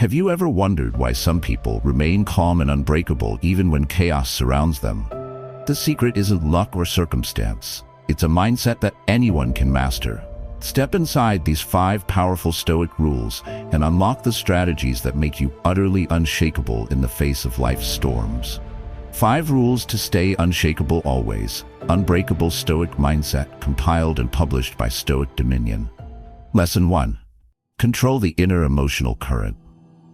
Have you ever wondered why some people remain calm and unbreakable even when chaos surrounds them? The secret isn't luck or circumstance. It's a mindset that anyone can master. Step inside these 5 powerful Stoic rules and unlock the strategies that make you utterly unshakable in the face of life's storms. 5 rules to stay unshakable always. Unbreakable Stoic mindset, compiled and published by Stoic Dominion. Lesson 1. Control the inner emotional current.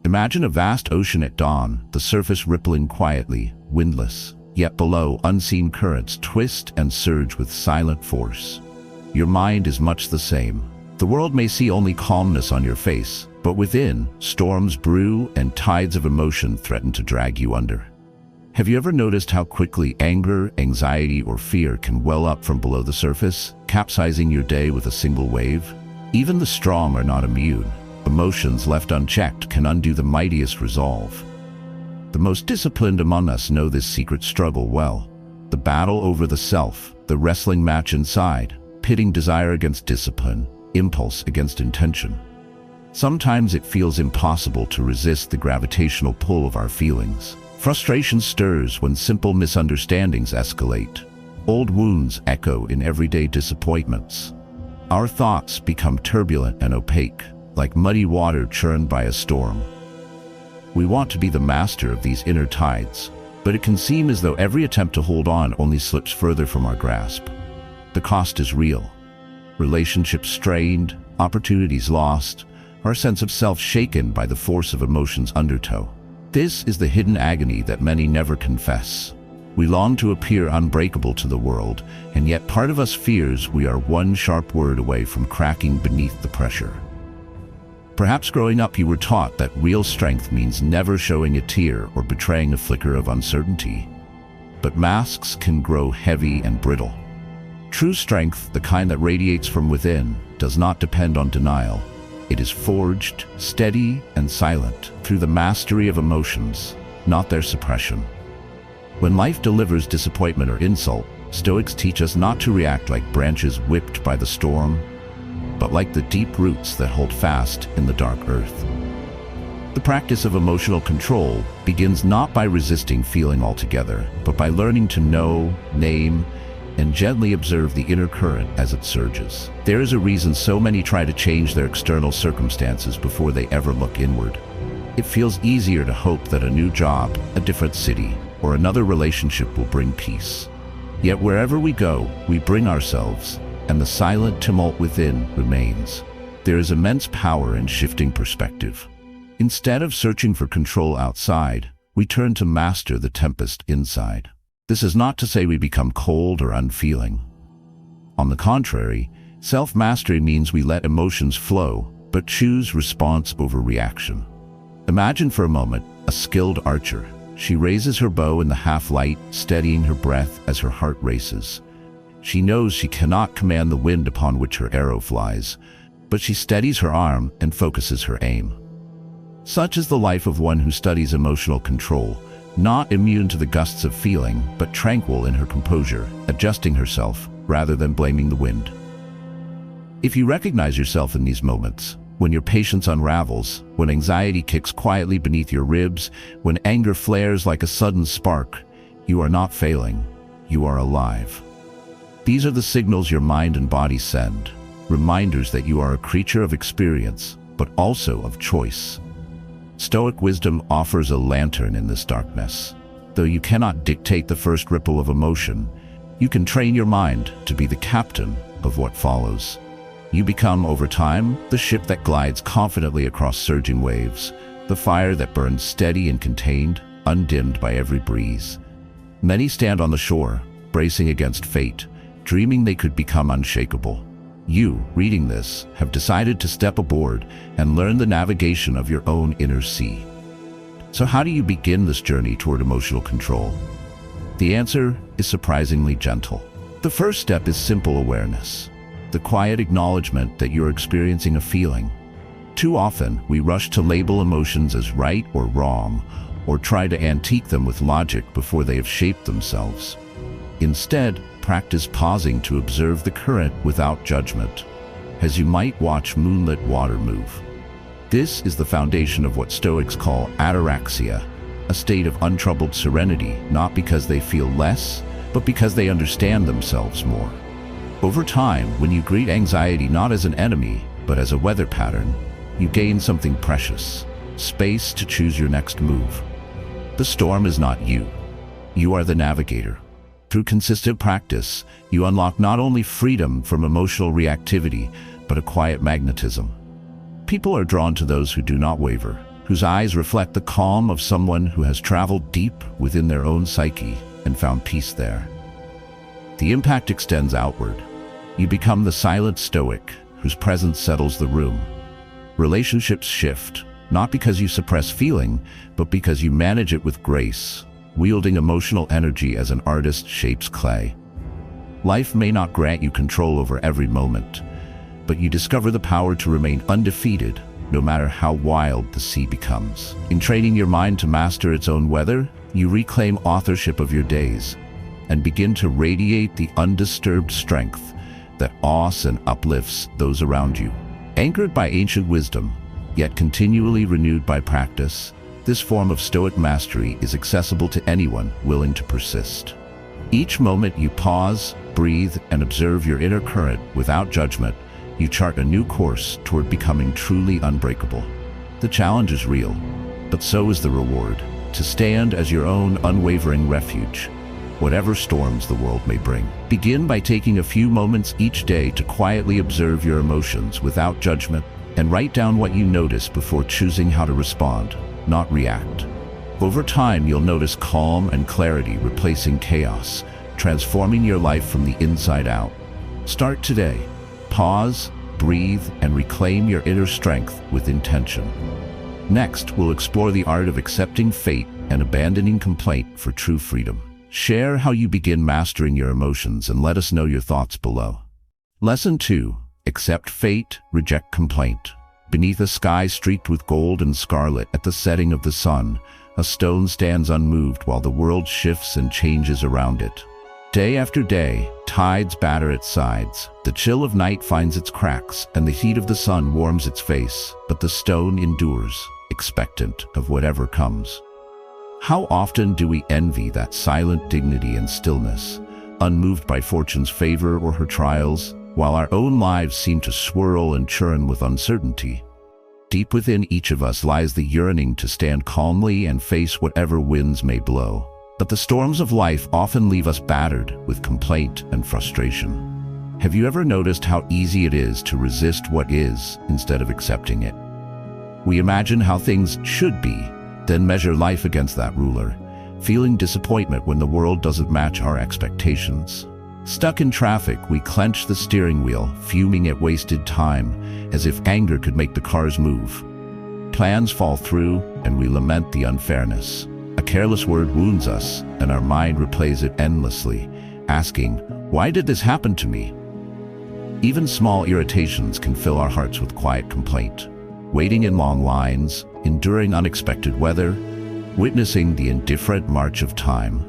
Imagine a vast ocean at dawn, the surface rippling quietly, windless. Yet below, unseen currents twist and surge with silent force. Your mind is much the same. The world may see only calmness on your face, but within, storms brew and tides of emotion threaten to drag you under. Have you ever noticed how quickly anger, anxiety, or fear can well up from below the surface, capsizing your day with a single wave? Even the strong are not immune. Emotions left unchecked can undo the mightiest resolve. The most disciplined among us know this secret struggle well. The battle over the self, the wrestling match inside, pitting desire against discipline, impulse against intention. Sometimes it feels impossible to resist the gravitational pull of our feelings. Frustration stirs when simple misunderstandings escalate. Old wounds echo in everyday disappointments. Our thoughts become turbulent and opaque, like muddy water churned by a storm. We want to be the master of these inner tides, but it can seem as though every attempt to hold on only slips further from our grasp. The cost is real. Relationships strained, opportunities lost, our sense of self shaken by the force of emotion's undertow. This is the hidden agony that many never confess. We long to appear unbreakable to the world, and yet part of us fears we are one sharp word away from cracking beneath the pressure. Perhaps growing up you were taught that real strength means never showing a tear or betraying a flicker of uncertainty. But masks can grow heavy and brittle. True strength, the kind that radiates from within, does not depend on denial. It is forged, steady, and silent through the mastery of emotions, not their suppression. When life delivers disappointment or insult, Stoics teach us not to react like branches whipped by the storm, but like the deep roots that hold fast in the dark earth. The practice of emotional control begins not by resisting feeling altogether, but by learning to know, name, and gently observe the inner current as it surges. There is a reason so many try to change their external circumstances before they ever look inward. It feels easier to hope that a new job, a different city, or another relationship will bring peace. Yet wherever we go, we bring ourselves, and the silent tumult within remains. There is immense power in shifting perspective. Instead of searching for control outside, we turn to master the tempest inside. This is not to say we become cold or unfeeling. On the contrary, self-mastery means we let emotions flow, but choose response over reaction. Imagine for a moment a skilled archer. She raises her bow in the half-light, steadying her breath as her heart races. She knows she cannot command the wind upon which her arrow flies, but she steadies her arm and focuses her aim. Such is the life of one who studies emotional control, not immune to the gusts of feeling, but tranquil in her composure, adjusting herself rather than blaming the wind. If you recognize yourself in these moments, when your patience unravels, when anxiety kicks quietly beneath your ribs, when anger flares like a sudden spark, you are not failing, you are alive. These are the signals your mind and body send, reminders that you are a creature of experience, but also of choice. Stoic wisdom offers a lantern in this darkness. Though you cannot dictate the first ripple of emotion, you can train your mind to be the captain of what follows. You become, over time, the ship that glides confidently across surging waves, the fire that burns steady and contained, undimmed by every breeze. Many stand on the shore, bracing against fate, dreaming they could become unshakable. You, reading this, have decided to step aboard and learn the navigation of your own inner sea. So how do you begin this journey toward emotional control? The answer is surprisingly gentle. The first step is simple awareness, the quiet acknowledgement that you're experiencing a feeling. Too often, we rush to label emotions as right or wrong, or try to antique them with logic before they have shaped themselves. Instead, practice pausing to observe the current without judgment, as you might watch moonlit water move. This is the foundation of what Stoics call ataraxia, a state of untroubled serenity, not because they feel less, but because they understand themselves more. Over time, when you greet anxiety not as an enemy, but as a weather pattern, you gain something precious: space to choose your next move. The storm is not you. You are the navigator. Through consistent practice, you unlock not only freedom from emotional reactivity, but a quiet magnetism. People are drawn to those who do not waver, whose eyes reflect the calm of someone who has traveled deep within their own psyche and found peace there. The impact extends outward. You become the silent stoic whose presence settles the room. Relationships shift, not because you suppress feeling, but because you manage it with grace, wielding emotional energy as an artist shapes clay. Life may not grant you control over every moment, but you discover the power to remain undefeated, no matter how wild the sea becomes. In training your mind to master its own weather, you reclaim authorship of your days and begin to radiate the undisturbed strength that awes and uplifts those around you. Anchored by ancient wisdom, yet continually renewed by practice, this form of Stoic mastery is accessible to anyone willing to persist. Each moment you pause, breathe, and observe your inner current without judgment, you chart a new course toward becoming truly unbreakable. The challenge is real, but so is the reward: to stand as your own unwavering refuge, whatever storms the world may bring. Begin by taking a few moments each day to quietly observe your emotions without judgment, and write down what you notice before choosing how to respond, not react. Over time, you'll notice calm and clarity replacing chaos, transforming your life from the inside out. Start today. Pause, breathe, and reclaim your inner strength with intention. Next, we'll explore the art of accepting fate and abandoning complaint for true freedom. Share how you begin mastering your emotions and let us know your thoughts below. Lesson 2. Accept fate, reject complaint. Beneath a sky streaked with gold and scarlet at the setting of the sun, a stone stands unmoved while the world shifts and changes around it. Day after day, tides batter its sides, the chill of night finds its cracks, and the heat of the sun warms its face, but the stone endures, expectant of whatever comes. How often do we envy that silent dignity and stillness, unmoved by fortune's favor or her trials, while our own lives seem to swirl and churn with uncertainty? Deep within each of us lies the yearning to stand calmly and face whatever winds may blow. But the storms of life often leave us battered with complaint and frustration. Have you ever noticed how easy it is to resist what is instead of accepting it? We imagine how things should be, then measure life against that ruler, feeling disappointment when the world doesn't match our expectations. Stuck in traffic, we clench the steering wheel, fuming at wasted time, as if anger could make the cars move. Plans fall through, and we lament the unfairness. A careless word wounds us, and our mind replays it endlessly, asking, "Why did this happen to me?" Even small irritations can fill our hearts with quiet complaint. Waiting in long lines, enduring unexpected weather, witnessing the indifferent march of time.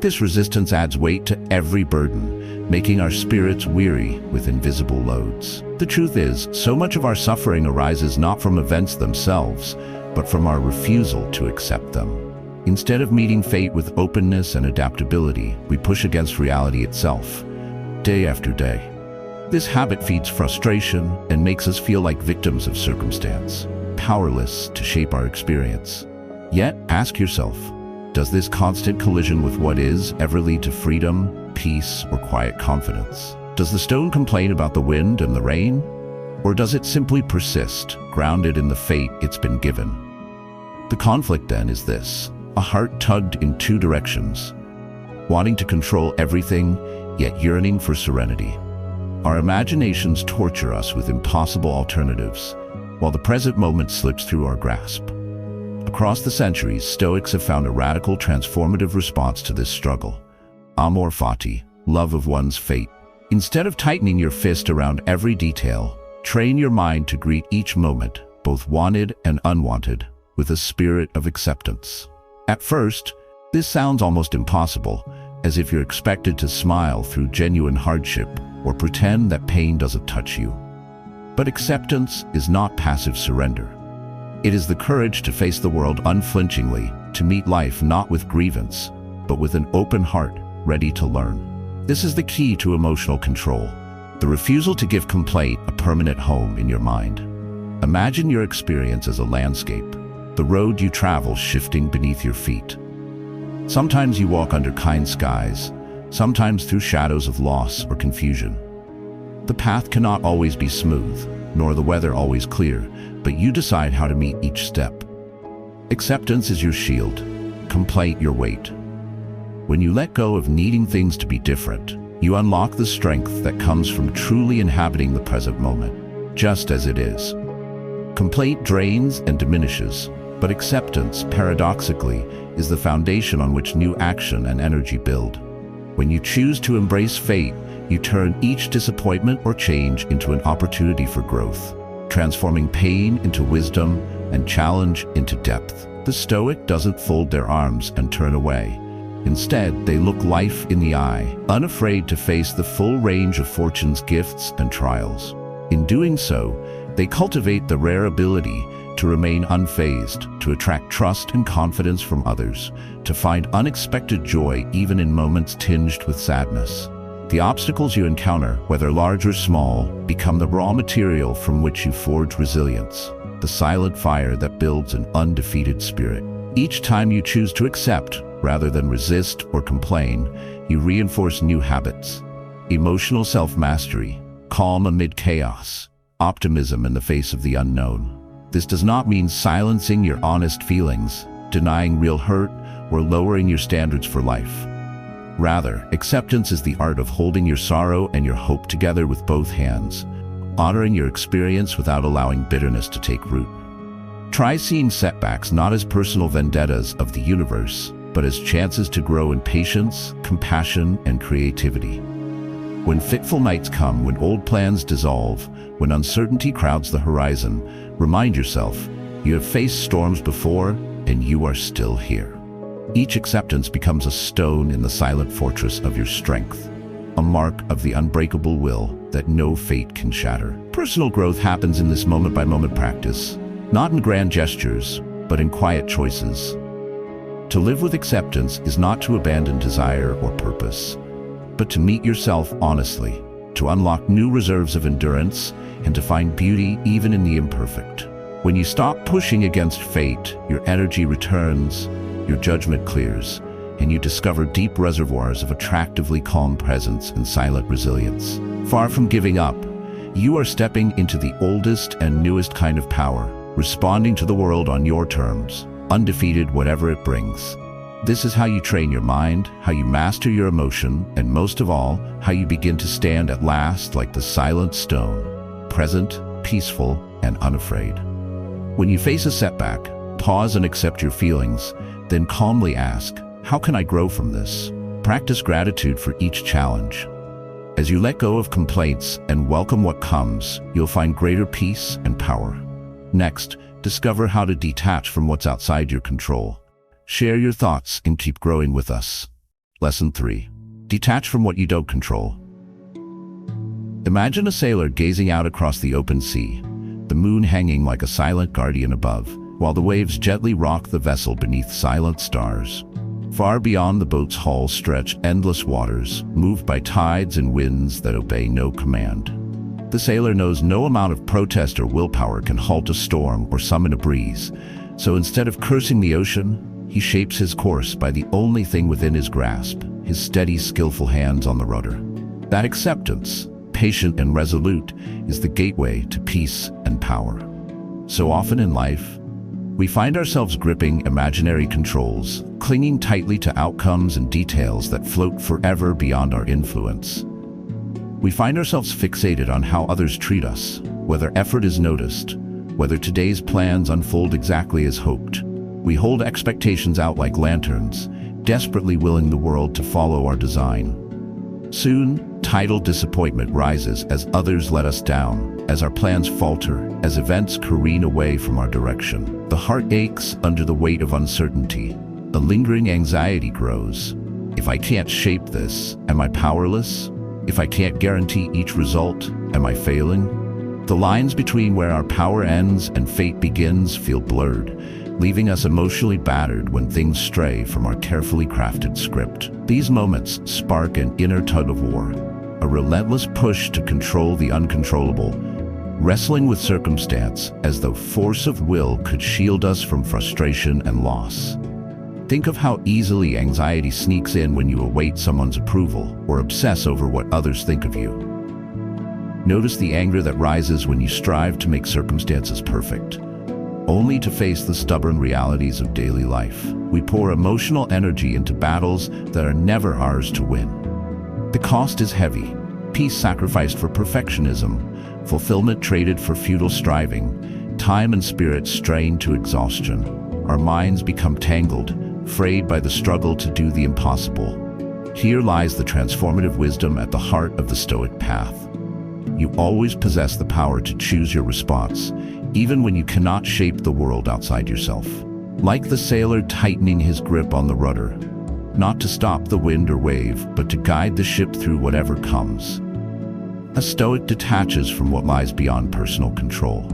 This resistance adds weight to every burden, making our spirits weary with invisible loads. The truth is, so much of our suffering arises not from events themselves, but from our refusal to accept them. Instead of meeting fate with openness and adaptability, we push against reality itself, day after day. This habit feeds frustration and makes us feel like victims of circumstance, powerless to shape our experience. Yet, ask yourself, does this constant collision with what is ever lead to freedom, peace, or quiet confidence? Does the stone complain about the wind and the rain? Or does it simply persist, grounded in the fate it's been given? The conflict then is this: a heart tugged in two directions, wanting to control everything, yet yearning for serenity. Our imaginations torture us with impossible alternatives, while the present moment slips through our grasp. Across the centuries, Stoics have found a radical, transformative response to this struggle: amor fati, love of one's fate. Instead of tightening your fist around every detail, train your mind to greet each moment, both wanted and unwanted, with a spirit of acceptance. At first, this sounds almost impossible, as if you're expected to smile through genuine hardship or pretend that pain doesn't touch you. But acceptance is not passive surrender. It is the courage to face the world unflinchingly, to meet life not with grievance, but with an open heart, ready to learn. This is the key to emotional control, the refusal to give complaint a permanent home in your mind. Imagine your experience as a landscape, the road you travel shifting beneath your feet. Sometimes you walk under kind skies, sometimes through shadows of loss or confusion. The path cannot always be smooth, nor the weather always clear, but you decide how to meet each step. Acceptance is your shield, complaint your weight. When you let go of needing things to be different, you unlock the strength that comes from truly inhabiting the present moment, just as it is. Complaint drains and diminishes, but acceptance, paradoxically, is the foundation on which new action and energy build. When you choose to embrace fate, you turn each disappointment or change into an opportunity for growth, transforming pain into wisdom and challenge into depth. The Stoic doesn't fold their arms and turn away. Instead, they look life in the eye, unafraid to face the full range of fortune's gifts and trials. In doing so, they cultivate the rare ability to remain unfazed, to attract trust and confidence from others, to find unexpected joy even in moments tinged with sadness. The obstacles you encounter, whether large or small, become the raw material from which you forge resilience, the silent fire that builds an undefeated spirit. Each time you choose to accept, rather than resist or complain, you reinforce new habits. Emotional self-mastery, calm amid chaos, optimism in the face of the unknown. This does not mean silencing your honest feelings, denying real hurt, or lowering your standards for life. Rather, acceptance is the art of holding your sorrow and your hope together with both hands, honoring your experience without allowing bitterness to take root. Try seeing setbacks not as personal vendettas of the universe, but as chances to grow in patience, compassion, and creativity. When fitful nights come, when old plans dissolve, when uncertainty crowds the horizon, remind yourself, you have faced storms before, and you are still here. Each acceptance becomes a stone in the silent fortress of your strength, a mark of the unbreakable will that no fate can shatter. Personal growth happens in this moment-by-moment practice, not in grand gestures, but in quiet choices. To live with acceptance is not to abandon desire or purpose, but to meet yourself honestly, to unlock new reserves of endurance, and to find beauty even in the imperfect. When you stop pushing against fate, your energy returns, your judgment clears, and you discover deep reservoirs of attractively calm presence and silent resilience. Far from giving up, you are stepping into the oldest and newest kind of power, responding to the world on your terms, undefeated whatever it brings. This is how you train your mind, how you master your emotion, and most of all, how you begin to stand at last like the silent stone, present, peaceful, and unafraid. When you face a setback, pause and accept your feelings, then calmly ask, how can I grow from this? Practice gratitude for each challenge. As you let go of complaints and welcome what comes, you'll find greater peace and power. Next, discover how to detach from what's outside your control. Share your thoughts and keep growing with us. Lesson 3. Detach from what you don't control. Imagine a sailor gazing out across the open sea, the moon hanging like a silent guardian above, while the waves gently rock the vessel beneath silent stars. Far beyond the boat's hull stretch endless waters, moved by tides and winds that obey no command. The sailor knows no amount of protest or willpower can halt a storm or summon a breeze, so instead of cursing the ocean, he shapes his course by the only thing within his grasp, his steady, skillful hands on the rudder. That acceptance, patient and resolute, is the gateway to peace and power. So often in life, we find ourselves gripping imaginary controls, clinging tightly to outcomes and details that float forever beyond our influence. We find ourselves fixated on how others treat us, whether effort is noticed, whether today's plans unfold exactly as hoped. We hold expectations out like lanterns, desperately willing the world to follow our design. Soon, tidal disappointment rises as others let us down, as our plans falter, as events careen away from our direction. The heart aches under the weight of uncertainty. A lingering anxiety grows. If I can't shape this, am I powerless? If I can't guarantee each result, am I failing? The lines between where our power ends and fate begins feel blurred, leaving us emotionally battered when things stray from our carefully crafted script. These moments spark an inner tug-of-war, a relentless push to control the uncontrollable, wrestling with circumstance as though force of will could shield us from frustration and loss. Think of how easily anxiety sneaks in when you await someone's approval or obsess over what others think of you. Notice the anger that rises when you strive to make circumstances perfect, only to face the stubborn realities of daily life. We pour emotional energy into battles that are never ours to win. The cost is heavy: peace sacrificed for perfectionism, fulfillment traded for futile striving, time and spirit strained to exhaustion. Our minds become tangled, frayed by the struggle to do the impossible. Here lies the transformative wisdom at the heart of the Stoic path. You always possess the power to choose your response, even when you cannot shape the world outside yourself. Like the sailor tightening his grip on the rudder, not to stop the wind or wave, but to guide the ship through whatever comes. A Stoic detaches from what lies beyond personal control.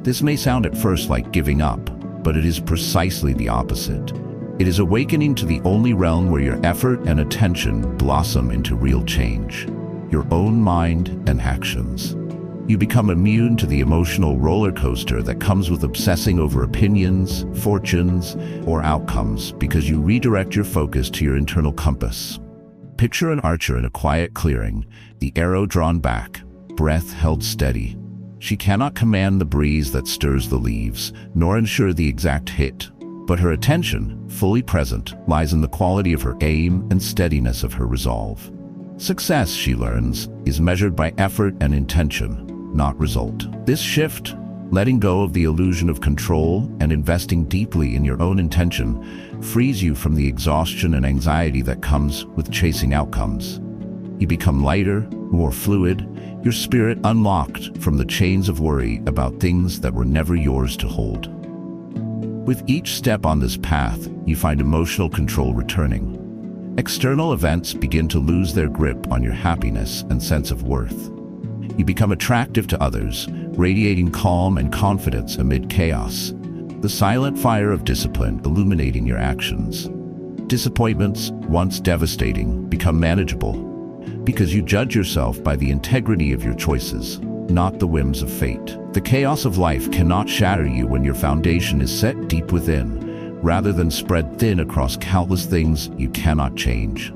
This may sound at first like giving up, but it is precisely the opposite. It is awakening to the only realm where your effort and attention blossom into real change: your own mind and actions. You become immune to the emotional roller coaster that comes with obsessing over opinions, fortunes, or outcomes, because you redirect your focus to your internal compass. Picture an archer in a quiet clearing, the arrow drawn back, breath held steady. She cannot command the breeze that stirs the leaves, nor ensure the exact hit, but her attention, fully present, lies in the quality of her aim and steadiness of her resolve. Success, she learns, is measured by effort and intention, not result. This shift, letting go of the illusion of control and investing deeply in your own intention, frees you from the exhaustion and anxiety that comes with chasing outcomes. You become lighter, more fluid, your spirit unlocked from the chains of worry about things that were never yours to hold. With each step on this path, you find emotional control returning. External events begin to lose their grip on your happiness and sense of worth. You become attractive to others, radiating calm and confidence amid chaos, the silent fire of discipline illuminating your actions. Disappointments, once devastating, become manageable, because you judge yourself by the integrity of your choices, not the whims of fate. The chaos of life cannot shatter you when your foundation is set deep within, rather than spread thin across countless things you cannot change.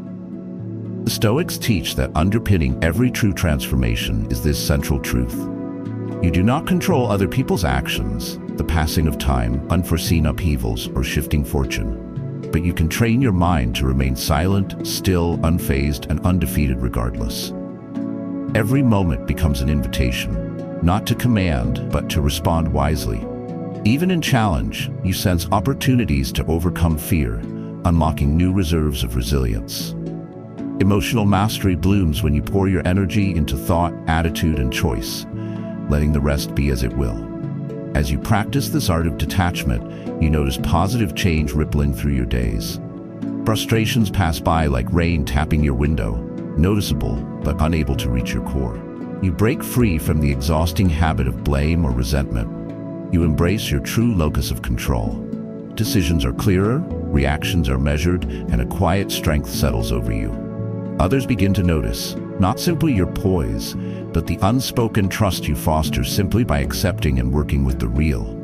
The Stoics teach that underpinning every true transformation is this central truth: you do not control other people's actions, the passing of time, unforeseen upheavals, or shifting fortune, but you can train your mind to remain silent, still, unfazed, and undefeated regardless. Every moment becomes an invitation, not to command, but to respond wisely. Even in challenge, you sense opportunities to overcome fear, unlocking new reserves of resilience. Emotional mastery blooms when you pour your energy into thought, attitude, and choice, letting the rest be as it will. As you practice this art of detachment, you notice positive change rippling through your days. Frustrations pass by like rain tapping your window, noticeable but unable to reach your core. You break free from the exhausting habit of blame or resentment. You embrace your true locus of control. Decisions are clearer, reactions are measured, and a quiet strength settles over you. Others begin to notice, not simply your poise, but the unspoken trust you foster simply by accepting and working with the real,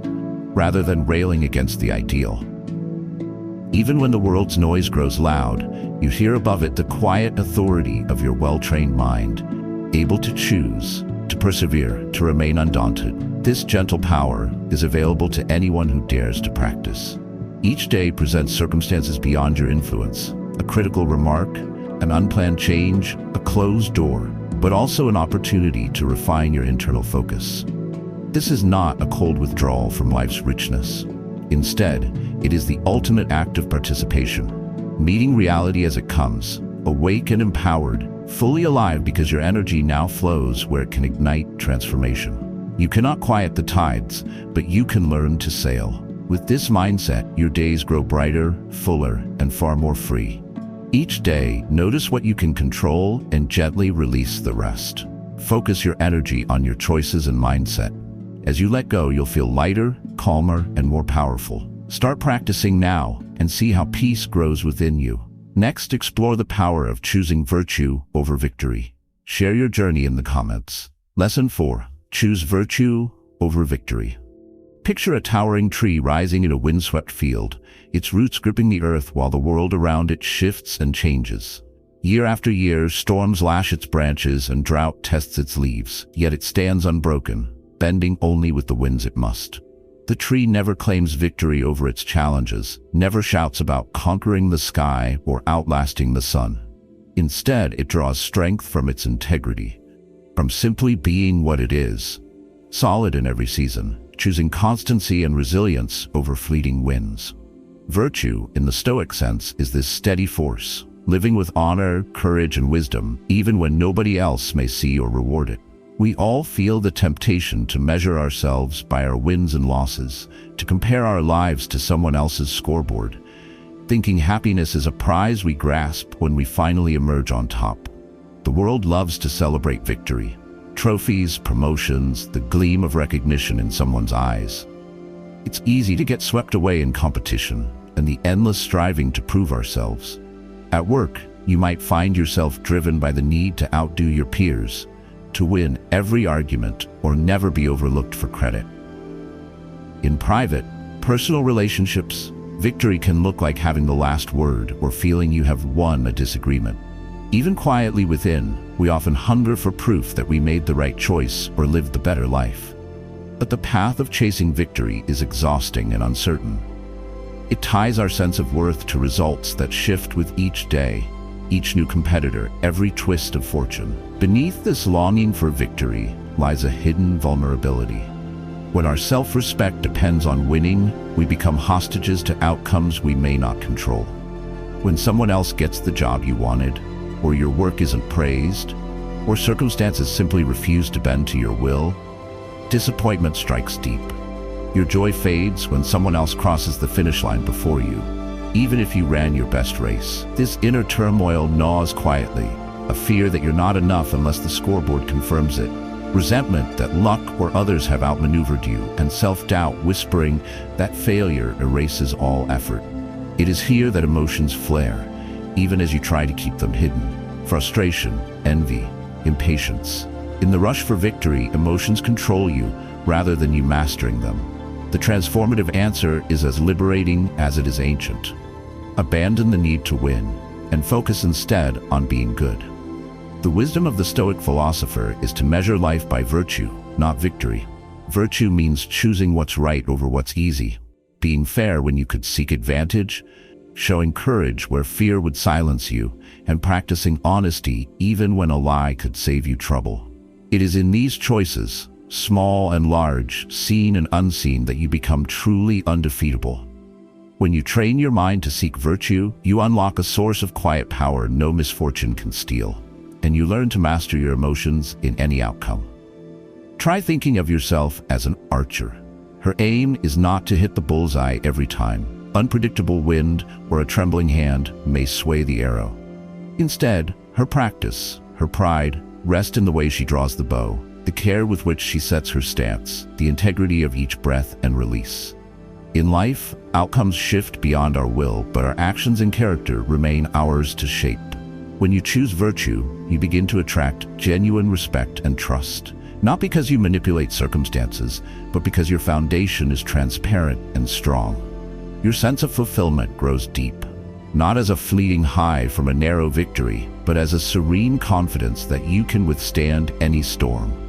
rather than railing against the ideal. Even when the world's noise grows loud, you hear above it the quiet authority of your well-trained mind, able to choose, to persevere, to remain undaunted. This gentle power is available to anyone who dares to practice. Each day presents circumstances beyond your influence, a critical remark, an unplanned change, a closed door, but also an opportunity to refine your internal focus. This is not a cold withdrawal from life's richness. Instead, it is the ultimate act of participation, meeting reality as it comes, awake and empowered, fully alive because your energy now flows where it can ignite transformation. You cannot quiet the tides, but you can learn to sail. With this mindset, your days grow brighter, fuller, and far more free. Each day, notice what you can control and gently release the rest. Focus your energy on your choices and mindset. As you let go, you'll feel lighter, calmer, and more powerful. Start practicing now and see how peace grows within you. Next, explore the power of choosing virtue over victory. Share your journey in the comments. Lesson 4. Choose virtue over victory. Picture a towering tree rising in a windswept field, its roots gripping the earth while the world around it shifts and changes. Year after year, storms lash its branches and drought tests its leaves, yet it stands unbroken, bending only with the winds it must. The tree never claims victory over its challenges, never shouts about conquering the sky or outlasting the sun. Instead, it draws strength from its integrity, from simply being what it is, solid in every season, choosing constancy and resilience over fleeting winds. Virtue, in the Stoic sense, is this steady force, living with honor, courage, and wisdom, even when nobody else may see or reward it. We all feel the temptation to measure ourselves by our wins and losses, to compare our lives to someone else's scoreboard, thinking happiness is a prize we grasp when we finally emerge on top. The world loves to celebrate victory. Trophies, promotions, the gleam of recognition in someone's eyes. It's easy to get swept away in competition and the endless striving to prove ourselves. At work, you might find yourself driven by the need to outdo your peers, to win every argument or never be overlooked for credit. In private, personal relationships, victory can look like having the last word or feeling you have won a disagreement. Even quietly within, we often hunger for proof that we made the right choice or lived the better life. But the path of chasing victory is exhausting and uncertain. It ties our sense of worth to results that shift with each day, each new competitor, every twist of fortune. Beneath this longing for victory lies a hidden vulnerability. When our self-respect depends on winning, we become hostages to outcomes we may not control. When someone else gets the job you wanted, or your work isn't praised, or circumstances simply refuse to bend to your will, disappointment strikes deep. Your joy fades when someone else crosses the finish line before you, even if you ran your best race. This inner turmoil gnaws quietly, a fear that you're not enough unless the scoreboard confirms it, resentment that luck or others have outmaneuvered you, and self-doubt whispering that failure erases all effort. It is here that emotions flare, even as you try to keep them hidden. Frustration, envy, impatience. In the rush for victory, emotions control you rather than you mastering them. The transformative answer is as liberating as it is ancient. Abandon the need to win and focus instead on being good. The wisdom of the Stoic philosopher is to measure life by virtue, not victory. Virtue means choosing what's right over what's easy, being fair when you could seek advantage, showing courage where fear would silence you, and practicing honesty even when a lie could save you trouble. It is in these choices, small and large, seen and unseen, that you become truly undefeatable. When you train your mind to seek virtue, you unlock a source of quiet power no misfortune can steal, and you learn to master your emotions in any outcome. Try thinking of yourself as an archer. Her aim is not to hit the bullseye every time. Unpredictable wind or a trembling hand may sway the arrow. Instead, her practice, her pride, rest in the way she draws the bow, the care with which she sets her stance, the integrity of each breath and release. In life, outcomes shift beyond our will, but our actions and character remain ours to shape. When you choose virtue, you begin to attract genuine respect and trust, not because you manipulate circumstances, but because your foundation is transparent and strong. Your sense of fulfillment grows deep, not as a fleeting high from a narrow victory, but as a serene confidence that you can withstand any storm.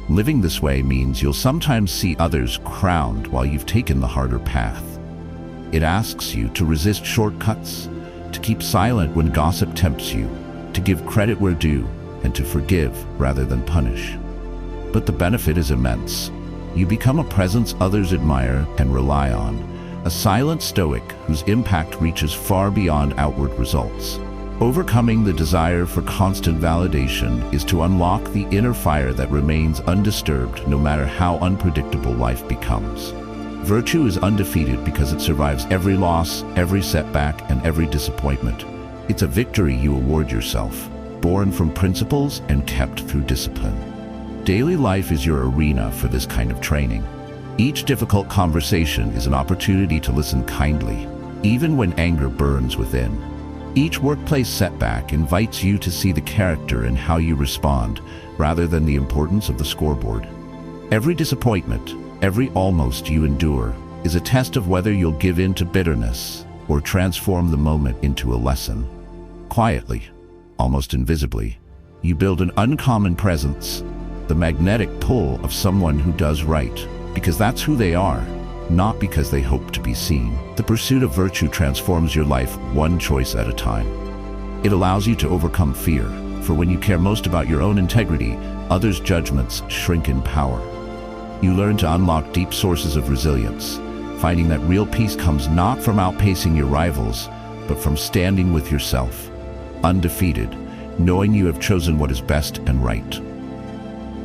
Living this way means you'll sometimes see others crowned while you've taken the harder path. It asks you to resist shortcuts, to keep silent when gossip tempts you, to give credit where due, and to forgive rather than punish. But the benefit is immense. You become a presence others admire and rely on, a silent stoic whose impact reaches far beyond outward results. Overcoming the desire for constant validation is to unlock the inner fire that remains undisturbed no matter how unpredictable life becomes. Virtue is undefeated because it survives every loss, every setback, and every disappointment. It's a victory you award yourself, born from principles and kept through discipline. Daily life is your arena for this kind of training. Each difficult conversation is an opportunity to listen kindly, even when anger burns within. Each workplace setback invites you to see the character in how you respond, rather than the importance of the scoreboard. Every disappointment, every almost you endure, is a test of whether you'll give in to bitterness or transform the moment into a lesson. Quietly, almost invisibly, you build an uncommon presence, the magnetic pull of someone who does right, because that's who they are, not because they hope to be seen. The pursuit of virtue transforms your life one choice at a time. It allows you to overcome fear, for when you care most about your own integrity, others' judgments shrink in power. You learn to unlock deep sources of resilience, finding that real peace comes not from outpacing your rivals, but from standing with yourself, undefeated, knowing you have chosen what is best and right.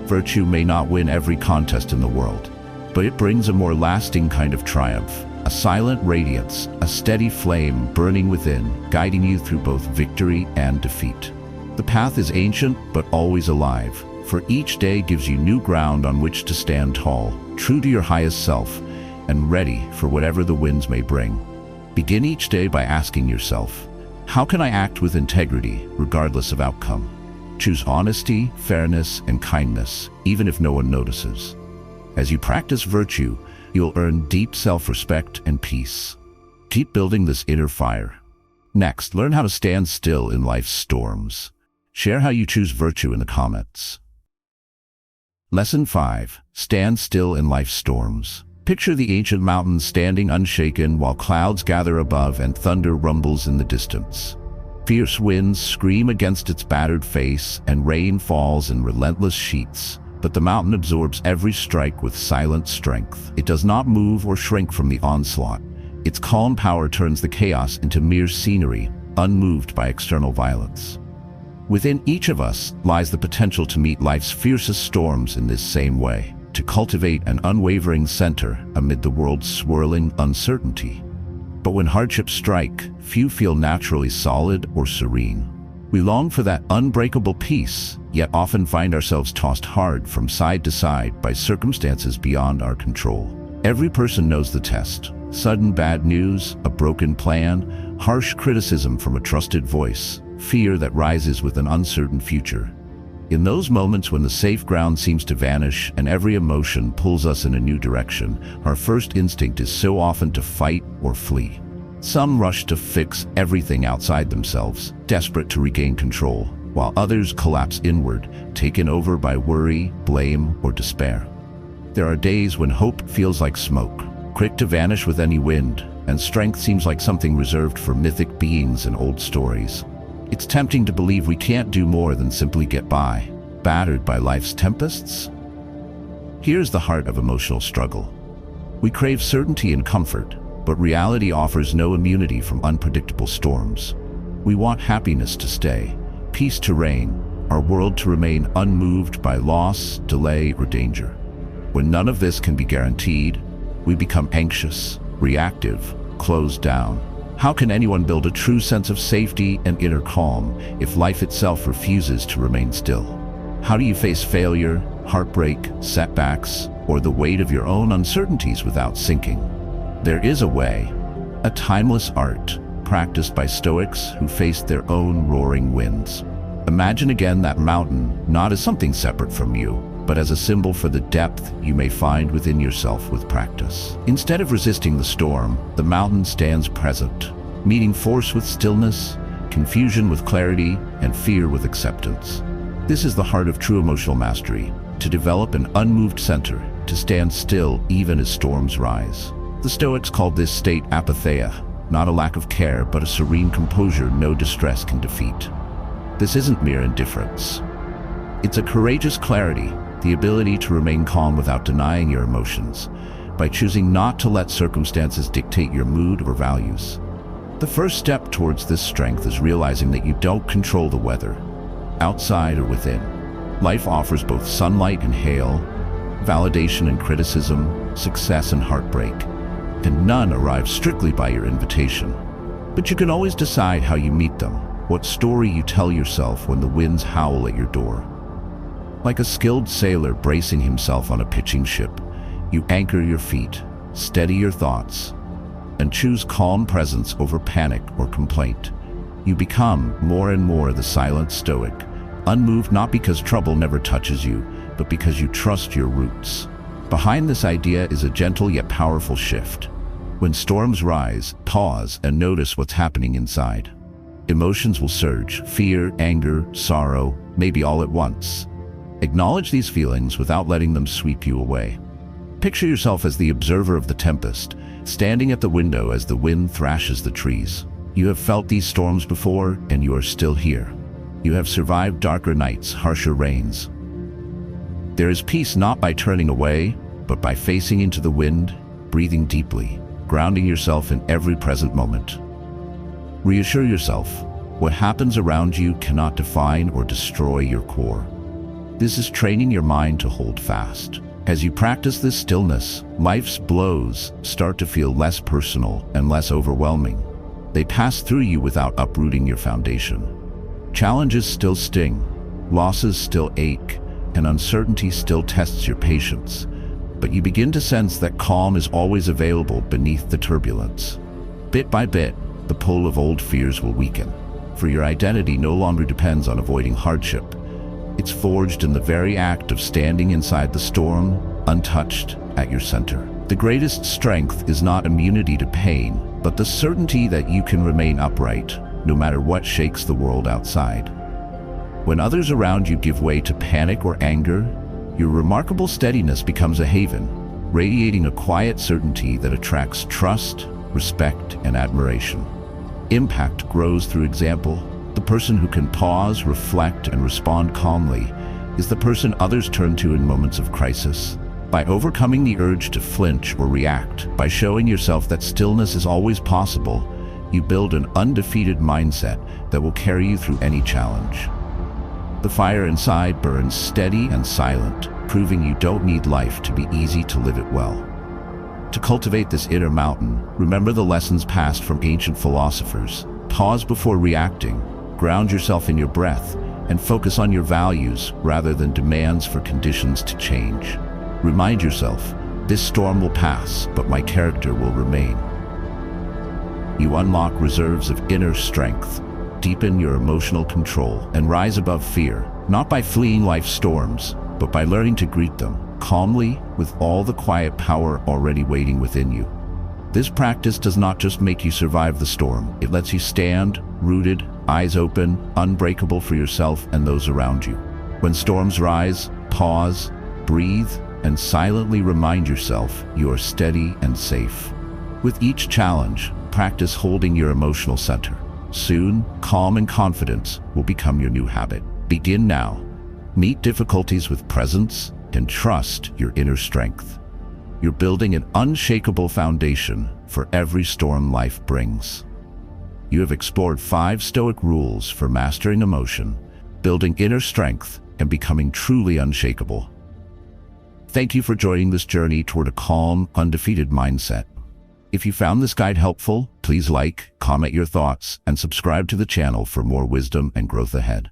Virtue may not win every contest in the world, but it brings a more lasting kind of triumph, a silent radiance, a steady flame burning within, guiding you through both victory and defeat. The path is ancient, but always alive, for each day gives you new ground on which to stand tall, true to your highest self, and ready for whatever the winds may bring. Begin each day by asking yourself, how can I act with integrity, regardless of outcome? Choose honesty, fairness, and kindness, even if no one notices. As you practice virtue, you'll earn deep self-respect and peace. Keep building this inner fire. Next, learn how to stand still in life's storms. Share how you choose virtue in the comments. Lesson 5. Stand still in life's storms. Picture the ancient mountains standing unshaken while clouds gather above and thunder rumbles in the distance. Fierce winds scream against its battered face and rain falls in relentless sheets. But the mountain absorbs every strike with silent strength. It does not move or shrink from the onslaught. Its calm power turns the chaos into mere scenery, unmoved by external violence. Within each of us lies the potential to meet life's fiercest storms in this same way, to cultivate an unwavering center amid the world's swirling uncertainty. But when hardships strike, few feel naturally solid or serene. We long for that unbreakable peace, yet often find ourselves tossed hard from side to side by circumstances beyond our control. Every person knows the test. Sudden bad news, a broken plan, harsh criticism from a trusted voice, fear that rises with an uncertain future. In those moments when the safe ground seems to vanish and every emotion pulls us in a new direction, our first instinct is so often to fight or flee. Some rush to fix everything outside themselves, desperate to regain control, while others collapse inward, taken over by worry, blame, or despair. There are days when hope feels like smoke, quick to vanish with any wind, and strength seems like something reserved for mythic beings in old stories. It's tempting to believe we can't do more than simply get by, battered by life's tempests. Here's the heart of emotional struggle. We crave certainty and comfort, but reality offers no immunity from unpredictable storms. We want happiness to stay, peace to reign, our world to remain unmoved by loss, delay, or danger. When none of this can be guaranteed, we become anxious, reactive, closed down. How can anyone build a true sense of safety and inner calm if life itself refuses to remain still? How do you face failure, heartbreak, setbacks, or the weight of your own uncertainties without sinking? There is a way, a timeless art, practiced by Stoics who faced their own roaring winds. Imagine again that mountain not as something separate from you, but as a symbol for the depth you may find within yourself with practice. Instead of resisting the storm, the mountain stands present, meeting force with stillness, confusion with clarity, and fear with acceptance. This is the heart of true emotional mastery, to develop an unmoved center, to stand still even as storms rise. The Stoics called this state apatheia, not a lack of care, but a serene composure no distress can defeat. This isn't mere indifference. It's a courageous clarity, the ability to remain calm without denying your emotions, by choosing not to let circumstances dictate your mood or values. The first step towards this strength is realizing that you don't control the weather, outside or within. Life offers both sunlight and hail, validation and criticism, success and heartbreak, and none arrive strictly by your invitation. But you can always decide how you meet them, what story you tell yourself when the winds howl at your door. Like a skilled sailor bracing himself on a pitching ship, you anchor your feet, steady your thoughts, and choose calm presence over panic or complaint. You become more and more the silent stoic, unmoved not because trouble never touches you, but because you trust your roots. Behind this idea is a gentle yet powerful shift. When storms rise, pause and notice what's happening inside. Emotions will surge, fear, anger, sorrow, maybe all at once. Acknowledge these feelings without letting them sweep you away. Picture yourself as the observer of the tempest, standing at the window as the wind thrashes the trees. You have felt these storms before, and you are still here. You have survived darker nights, harsher rains. There is peace not by turning away, but by facing into the wind, breathing deeply, grounding yourself in every present moment. Reassure yourself, what happens around you cannot define or destroy your core. This is training your mind to hold fast. As you practice this stillness, life's blows start to feel less personal and less overwhelming. They pass through you without uprooting your foundation. Challenges still sting, losses still ache, and uncertainty still tests your patience. But you begin to sense that calm is always available beneath the turbulence. Bit by bit, the pull of old fears will weaken, for your identity no longer depends on avoiding hardship. It's forged in the very act of standing inside the storm, untouched, at your center. The greatest strength is not immunity to pain, but the certainty that you can remain upright, no matter what shakes the world outside. When others around you give way to panic or anger, your remarkable steadiness becomes a haven, radiating a quiet certainty that attracts trust, respect, and admiration. Impact grows through example. The person who can pause, reflect, and respond calmly is the person others turn to in moments of crisis. By overcoming the urge to flinch or react, by showing yourself that stillness is always possible, you build an undefeated mindset that will carry you through any challenge. The fire inside burns steady and silent, proving you don't need life to be easy to live it well. To cultivate this inner mountain, remember the lessons passed from ancient philosophers. Pause before reacting, ground yourself in your breath, and focus on your values rather than demands for conditions to change. Remind yourself, this storm will pass, but my character will remain. You unlock reserves of inner strength, deepen your emotional control, and rise above fear, not by fleeing life's storms, but by learning to greet them calmly with all the quiet power already waiting within you. This practice does not just make you survive the storm, it lets you stand, rooted, eyes open, unbreakable for yourself and those around you. When storms rise, pause, breathe, and silently remind yourself you are steady and safe. With each challenge, practice holding your emotional center. Soon, calm and confidence will become your new habit. Begin now. Meet difficulties with presence and trust your inner strength. You're building an unshakable foundation for every storm life brings. You have explored 5 Stoic rules for mastering emotion, building inner strength, and becoming truly unshakable. Thank you for joining this journey toward a calm, undefeated mindset. If you found this guide helpful, please like, comment your thoughts, and subscribe to the channel for more wisdom and growth ahead.